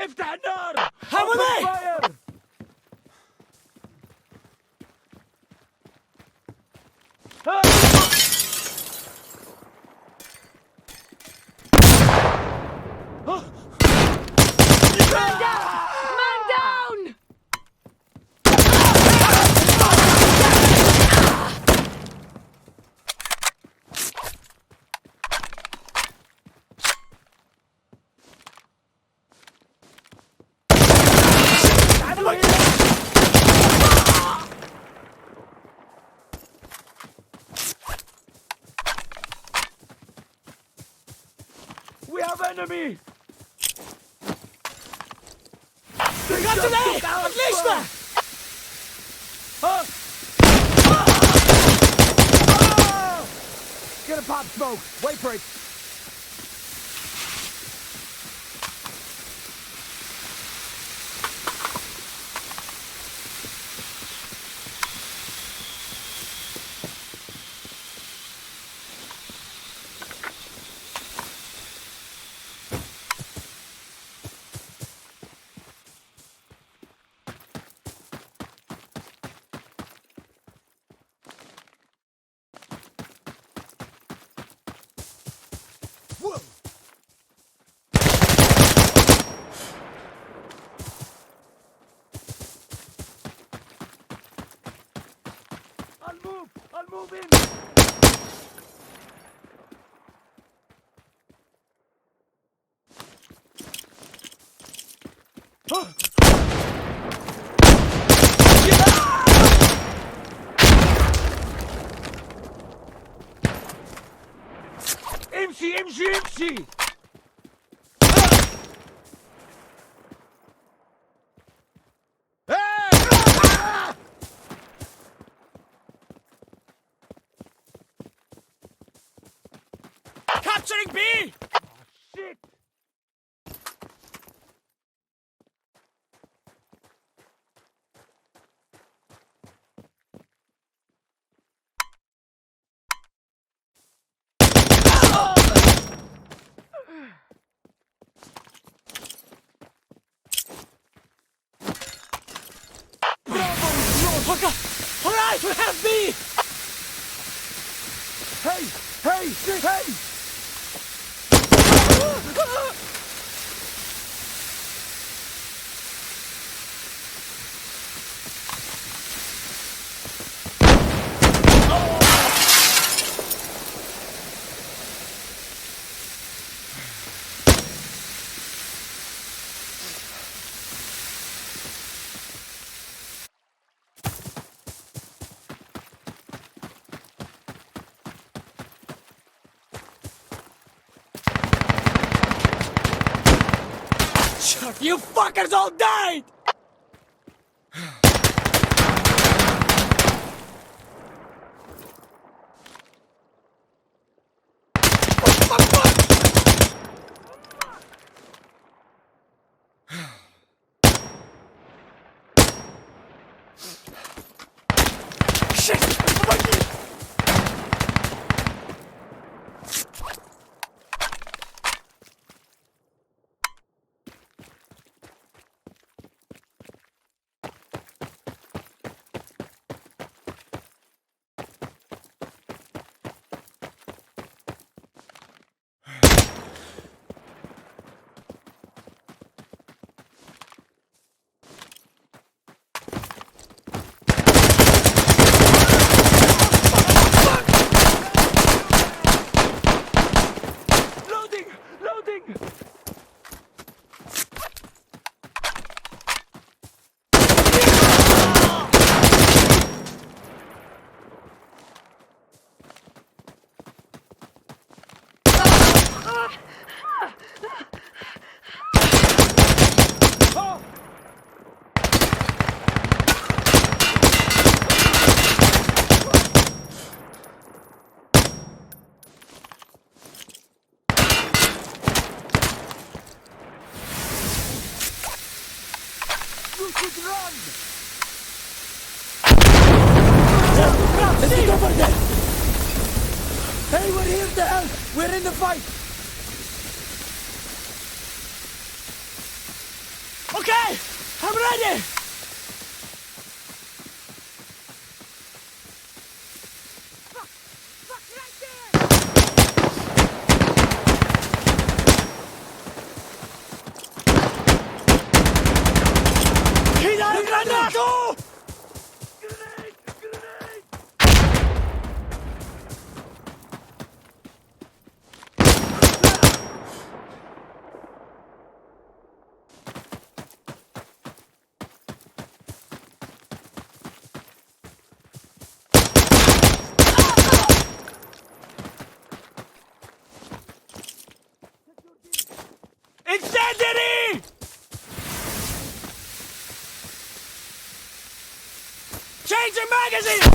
افتح النار! حمودي! فاير! Man down! We have enemy! قتله! اطلقنا! Get a pop smoke! Wait for it! I'll move in! امشي امشي امشي! Capturing B! Shit! Okay. All right, we have B! Hey! Hey! Hey! You fuckers all died! Shit! should run! Let's get over there! Hey, we're here to help! We're in the fight! Okay, I'm ready. Kidare granato! Grenade! Grenade! Incendiary! Change your magazine!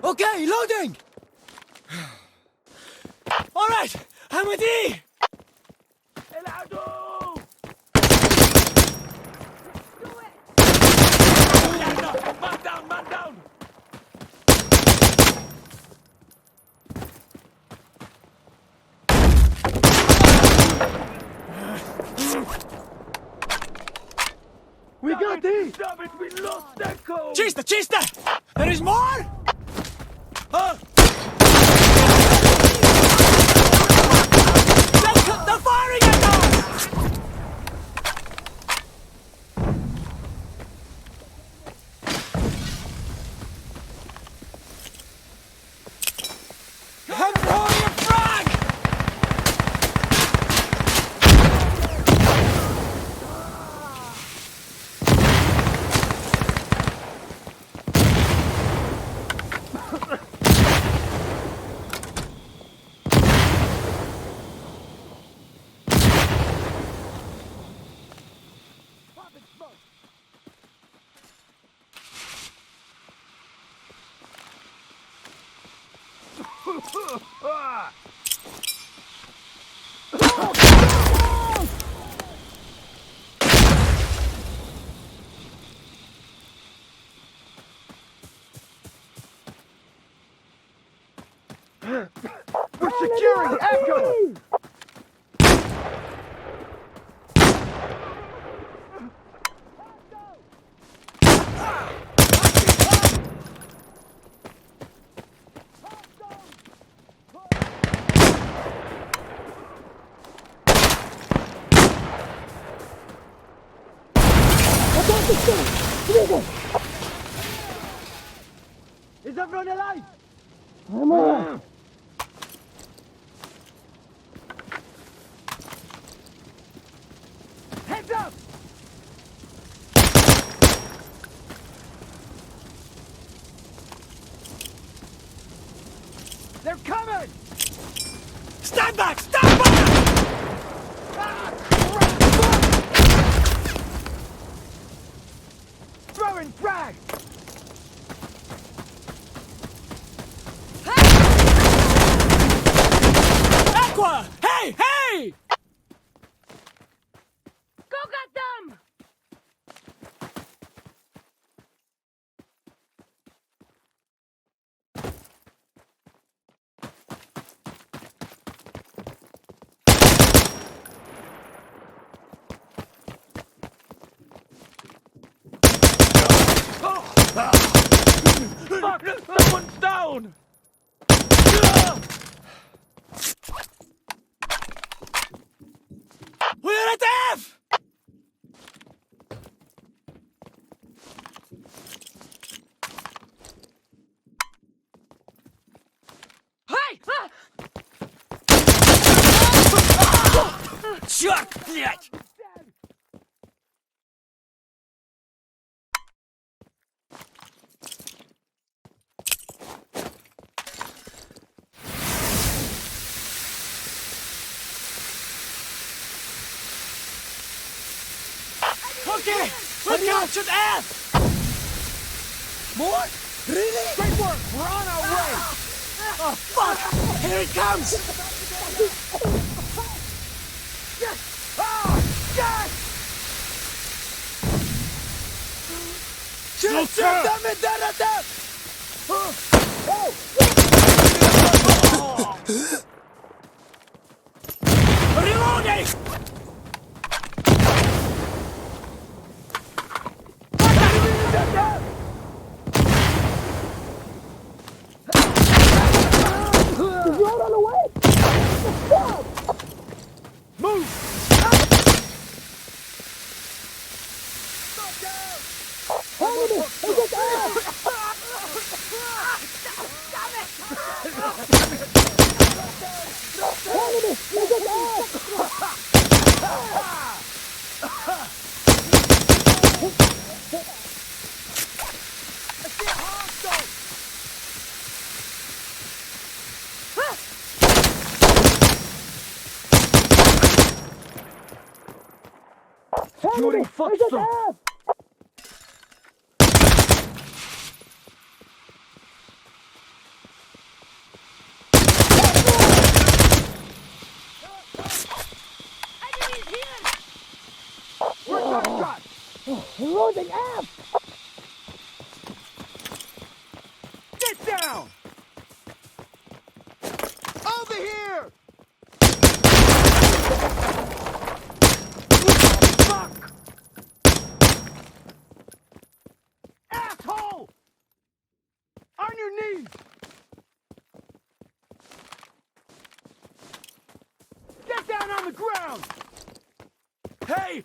Okay, loading! All right, I'm with you! العدو! Man down! Man down! We got this! Damn it! We lost Echo! Chista, chista! There is more? Huh? They're firing at us! I'm throwing a frag! We're securing Echo! Is everyone alive? I'm alive. Heads up! They're coming! Stand back! Stand back! Ah, crap! Throwing frag! Aqua! Hey! Hey! Go get them! Fuck! Someone's down! We're at F! Hey! Черт, блядь! Okay! We captured F! More? Really? Great work! We're on our way! Oh, fuck! Here it comes! Ah! Yes! Shoot them in there! Reloading! Move! Securing footstone! Enemies here! We're gunshot! Loading up! Get down! Over here! Fuck! Asshole! On your knees! Get down on the ground! Hey,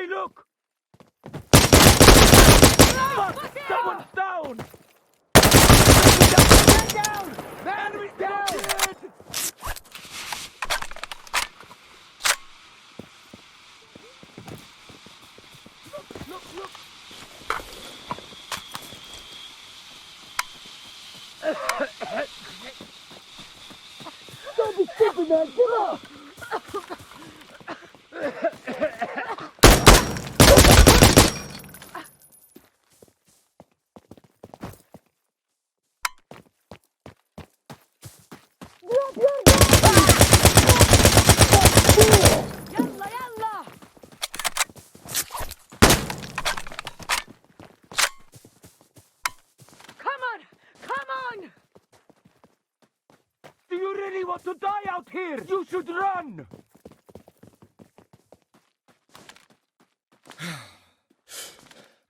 look! Fuck! Someone's down! Get down! The enemy's down! Look! Don't be stupid, man! Get up! Yalla, yalla! Come on! Do you really want to die out here? You should run!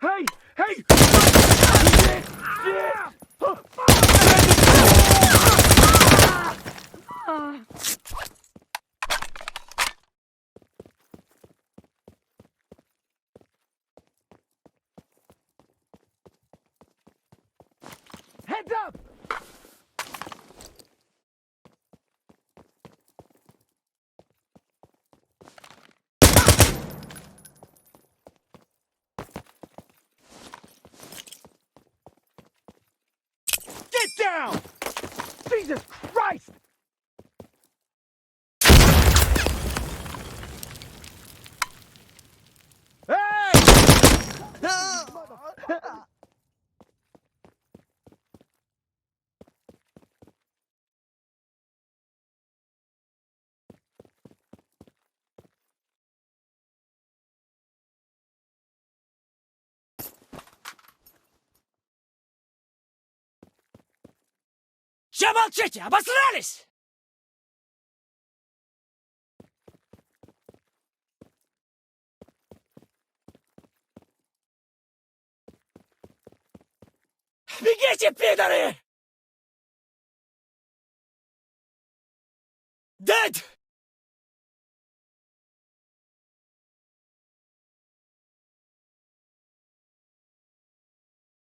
Hey! Shit! Heads up! Get down! Jesus Christ! Hey! Замолчите! Обосрались! Бегите, пидоры! Dead!